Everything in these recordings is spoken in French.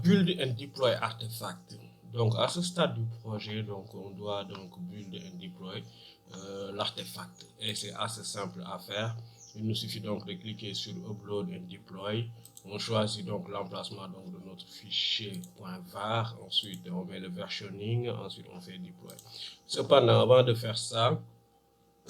Build and deploy artefact. Donc à ce stade du projet, donc on doit donc build and deploy l'artefact. Et c'est assez simple à faire. Il nous suffit donc de cliquer sur Upload and Deploy. On choisit donc l'emplacement donc de notre fichier .var. Ensuite on met le versioning. Ensuite on fait deploy. Cependant, avant de faire ça,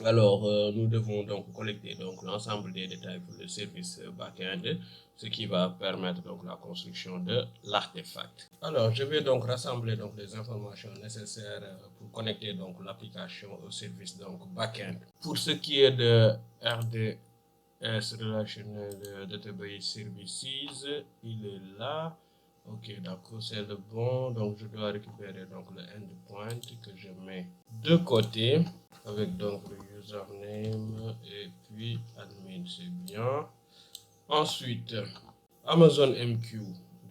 alors, nous devons donc collecter donc l'ensemble des détails pour le service backend, ce qui va permettre donc la construction de l'artefact. Alors, je vais donc rassembler donc les informations nécessaires pour connecter donc l'application au service donc backend. Pour ce qui est de RDS Relational Database Services, il est là. Ok, d'accord, c'est le bon. Donc, je dois récupérer donc le endpoint que je mets de côté avec donc le username et puis admin, c'est bien. Ensuite, Amazon MQ,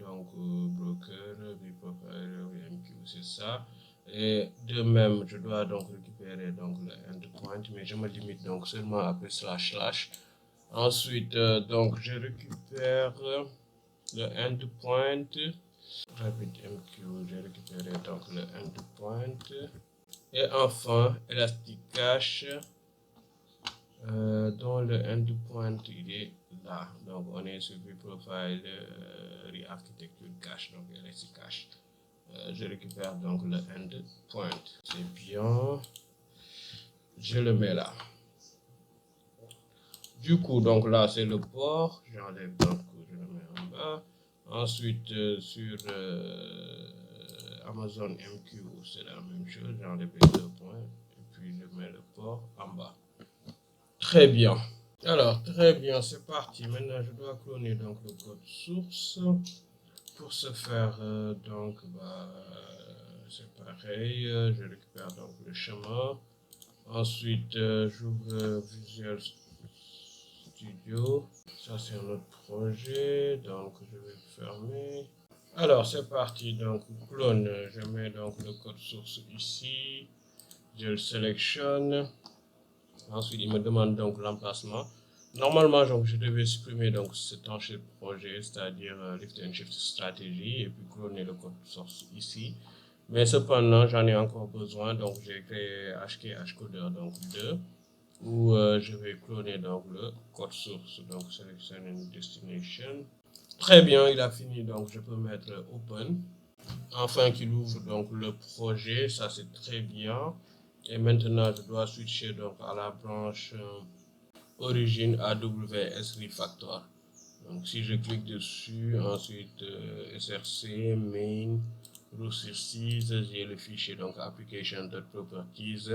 donc broker, profile, MQ, c'est ça. Et de même, je dois donc récupérer donc le endpoint, mais je me limite donc seulement après //. Ensuite, donc je récupère le endpoint. RabbitMQ, j'ai récupéré donc le endpoint. Et enfin, Elasticache, dont le endpoint il est là. Donc on est sur profile re-architecture cache, donc Elasticache. Je récupère donc le endpoint. C'est bien. Je le mets là. Du coup, donc là c'est le port. J'enlève donc, je le mets en bas. Ensuite, sur Amazon MQ, c'est la même chose. J'enlève les deux points. Et puis, je mets le port en bas. Très bien. Alors, très bien, c'est parti. Maintenant, je dois cloner donc le code source. Pour ce faire, donc, c'est pareil. Je récupère donc le chemin. Ensuite, j'ouvre Visual Studio. Ça, c'est un autre projet. Donc, je vais fermer. Alors, c'est parti. Donc, clone. Je mets donc le code source ici. Je le sélectionne. Ensuite, il me demande donc l'emplacement. Normalement, donc, je devais supprimer donc cet ancien projet, c'est-à-dire Lift and Shift Strategy, et puis cloner le code source ici. Mais cependant, j'en ai encore besoin, donc j'ai créé hkHcoder donc 2, où je vais cloner donc le code source, donc sélectionner une destination. Très bien, il a fini, donc je peux mettre Open. Enfin, qu'il ouvre donc le projet, ça c'est très bien. Et maintenant, je dois switcher donc à la branche origine AWS Refactor. Donc, si je clique dessus, ensuite src, main, resources, j'ai le fichier donc application.properties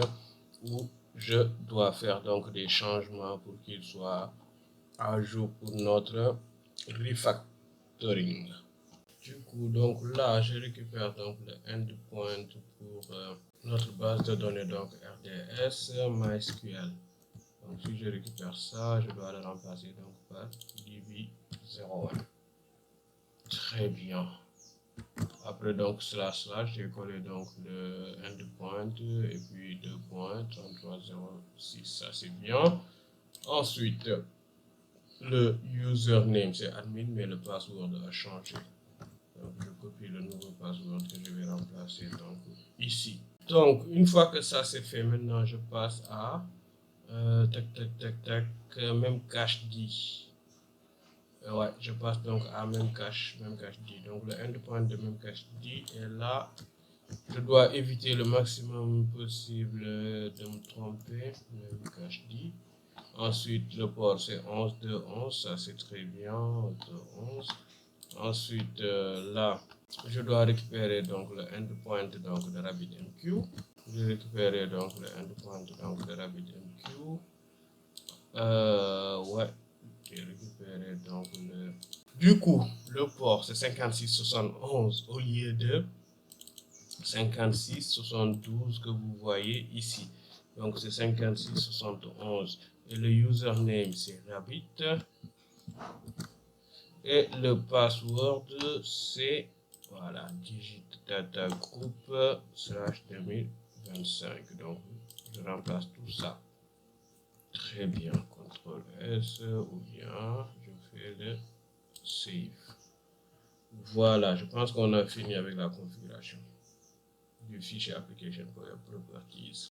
où je dois faire donc des changements pour qu'il soit à jour pour notre refactoring. Du coup, donc là, je récupère donc le endpoint pour notre base de données, donc RDS, MySQL. Donc si je récupère ça, je dois le remplacer donc par db01. Très bien. Après donc // j'ai collé donc le endpoint et puis 2.3306, ça c'est bien. Ensuite, le username c'est admin, mais le password a changé. Donc, je copie le nouveau password que je vais remplacer donc ici. Donc, une fois que ça c'est fait, maintenant je passe à même cache D. Ouais, je passe donc à même cache D. Donc, le endpoint de même cache D est là. Je dois éviter le maximum possible de me tromper. Même cache D. Ensuite, le port c'est 11.2.11, ça c'est très bien. 11.2.11. Ensuite, là, je dois récupérer donc le endpoint donc de RabbitMQ. Je récupérer donc le endpoint donc de RabbitMQ. Ouais, j'ai récupéré donc le. Du coup, le port c'est 5671 au lieu de 5672 que vous voyez ici. Donc c'est 5671 et le username c'est Rabbit. Et le password c'est voilà digitdatagroup/2025. Donc je remplace tout ça. Très bien, CTRL S ou bien je fais le save. Voilà, je pense qu'on a fini avec la configuration du fichier application properties.